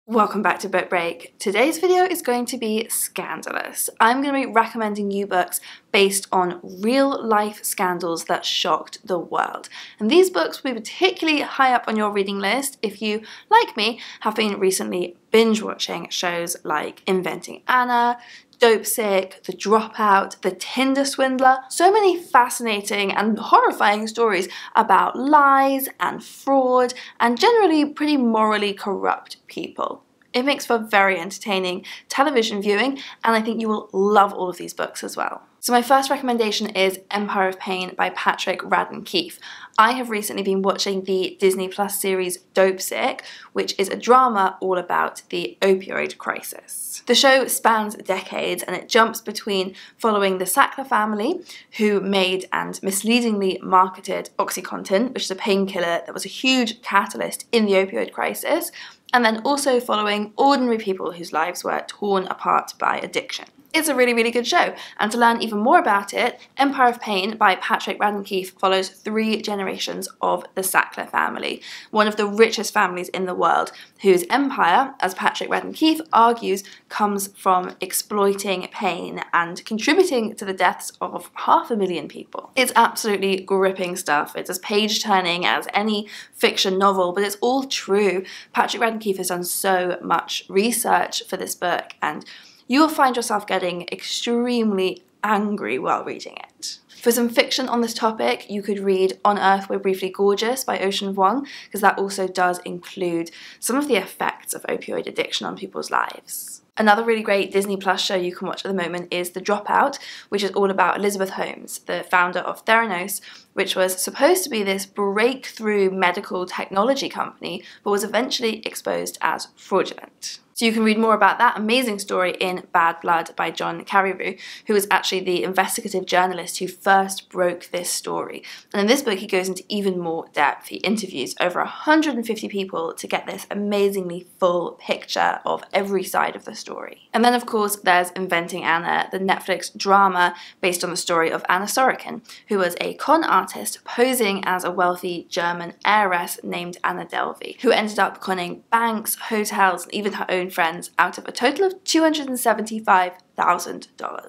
Welcome back to Book Break. Today's video is going to be Scandalous. I'm going to be recommending you books based on real-life scandals that shocked the world. And these books will be particularly high up on your reading list if you, like me, have been recently binge-watching shows like Inventing Anna, Dopesick, The Dropout, The Tinder Swindler. So many fascinating and horrifying stories about lies and fraud and generally pretty morally corrupt people. It makes for very entertaining television viewing, and I think you will love all of these books as well. So my first recommendation is Empire of Pain by Patrick Radden Keefe. I have recently been watching the Disney Plus series Dopesick, which is a drama all about the opioid crisis. The show spans decades and it jumps between following the Sackler family, who made and misleadingly marketed OxyContin, which is a painkiller that was a huge catalyst in the opioid crisis, and then also following ordinary people whose lives were torn apart by addiction. It's a really, really good show, and to learn even more about it, Empire of Pain by Patrick Radden Keefe follows 3 generations of the Sackler family, one of the richest families in the world, whose empire, as Patrick Radden Keefe argues, comes from exploiting pain and contributing to the deaths of 500,000 people. It's absolutely gripping stuff. It's as page-turning as any fiction novel, but it's all true. Patrick Radden Keefe has done so much research for this book, and you will find yourself getting extremely angry while reading it. For some fiction on this topic, you could read On Earth We're Briefly Gorgeous by Ocean Vuong, because that also does include some of the effects of opioid addiction on people's lives. Another really great Disney Plus show you can watch at the moment is The Dropout, which is all about Elizabeth Holmes, the founder of Theranos, which was supposed to be this breakthrough medical technology company, but was eventually exposed as fraudulent. So you can read more about that amazing story in Bad Blood by John Carreyrou, who was actually the investigative journalist who first broke this story. And in this book, he goes into even more depth. He interviews over 150 people to get this amazingly full picture of every side of the story. And then, of course, there's Inventing Anna, the Netflix drama based on the story of Anna Sorokin, who was a con artist posing as a wealthy German heiress named Anna Delvey, who ended up conning banks, hotels, and even her own friends out of a total of $275,000.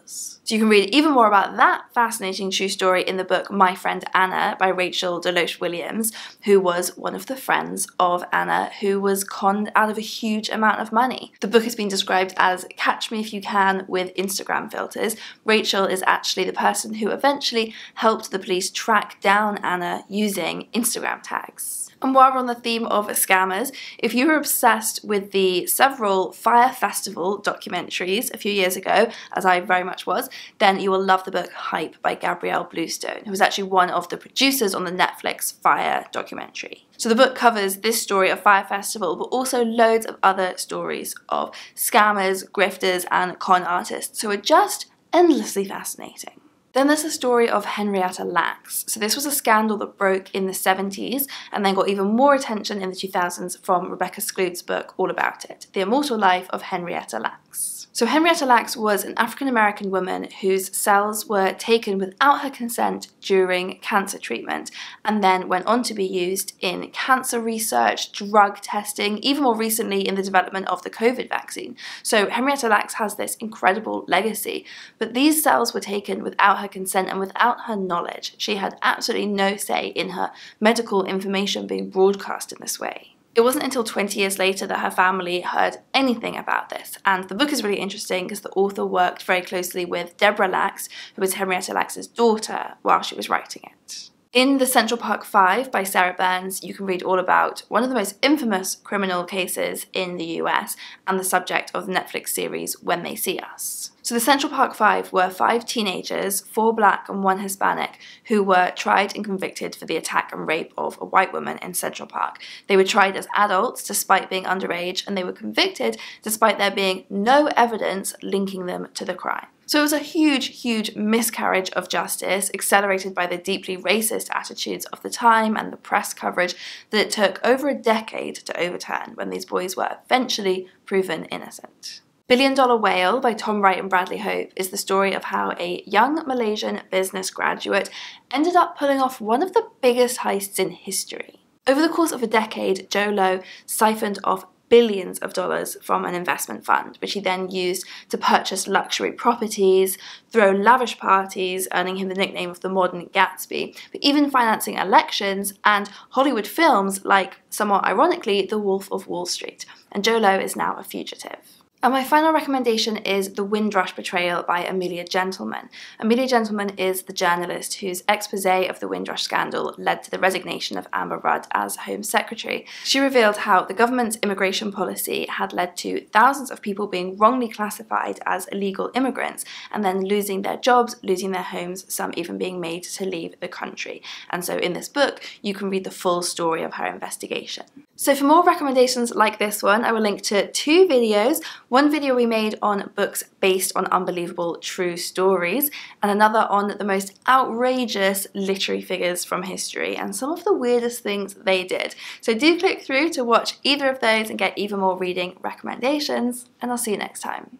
So you can read even more about that fascinating true story in the book My Friend Anna by Rachel Delosh Williams, who was one of the friends of Anna who was conned out of a huge amount of money. The book has been described as Catch Me If You Can with Instagram filters. Rachel is actually the person who eventually helped the police track down Anna using Instagram tags. And while we're on the theme of scammers, if you were obsessed with the several Fire Festival documentaries a few years ago, as I very much was, then you will love the book Hype by Gabrielle Bluestone, who was actually one of the producers on the Netflix Fire documentary. So the book covers this story of Fire Festival, but also loads of other stories of scammers, grifters, and con artists who are just endlessly fascinating. Then there's the story of Henrietta Lacks. So this was a scandal that broke in the 70s and then got even more attention in the 2000s from Rebecca Skloot's book All About It, The Immortal Life of Henrietta Lacks. So Henrietta Lacks was an African-American woman whose cells were taken without her consent during cancer treatment and then went on to be used in cancer research, drug testing, even more recently in the development of the COVID vaccine. So Henrietta Lacks has this incredible legacy, but these cells were taken without her consent and without her knowledge. She had absolutely no say in her medical information being broadcast in this way. It wasn't until 20 years later that her family heard anything about this, and the book is really interesting because the author worked very closely with Deborah Lacks, who was Henrietta Lacks' daughter, while she was writing it. In The Central Park 5 by Sarah Burns, you can read all about one of the most infamous criminal cases in the US and the subject of the Netflix series When They See Us. So the Central Park 5 were 5 teenagers, 4 black and 1 Hispanic, who were tried and convicted for the attack and rape of a white woman in Central Park. They were tried as adults despite being underage, and they were convicted despite there being no evidence linking them to the crime. So it was a huge, huge miscarriage of justice, accelerated by the deeply racist attitudes of the time and the press coverage that it took over a decade to overturn when these boys were eventually proven innocent. Billion Dollar Whale by Tom Wright and Bradley Hope is the story of how a young Malaysian business graduate ended up pulling off one of the biggest heists in history. Over the course of a decade, Joe Low siphoned off billions of dollars from an investment fund, which he then used to purchase luxury properties, throw lavish parties, earning him the nickname of the modern Gatsby, but even financing elections and Hollywood films like, somewhat ironically, The Wolf of Wall Street. And Joe Low is now a fugitive. And my final recommendation is The Windrush Betrayal by Amelia Gentleman. Amelia Gentleman is the journalist whose expose of the Windrush scandal led to the resignation of Amber Rudd as Home Secretary. She revealed how the government's immigration policy had led to thousands of people being wrongly classified as illegal immigrants and then losing their jobs, losing their homes, some even being made to leave the country. And so in this book, you can read the full story of her investigation. So for more recommendations like this one, I will link to 2 videos. One video we made on books based on unbelievable true stories, and another on the most outrageous literary figures from history and some of the weirdest things they did. So do click through to watch either of those and get even more reading recommendations, and I'll see you next time.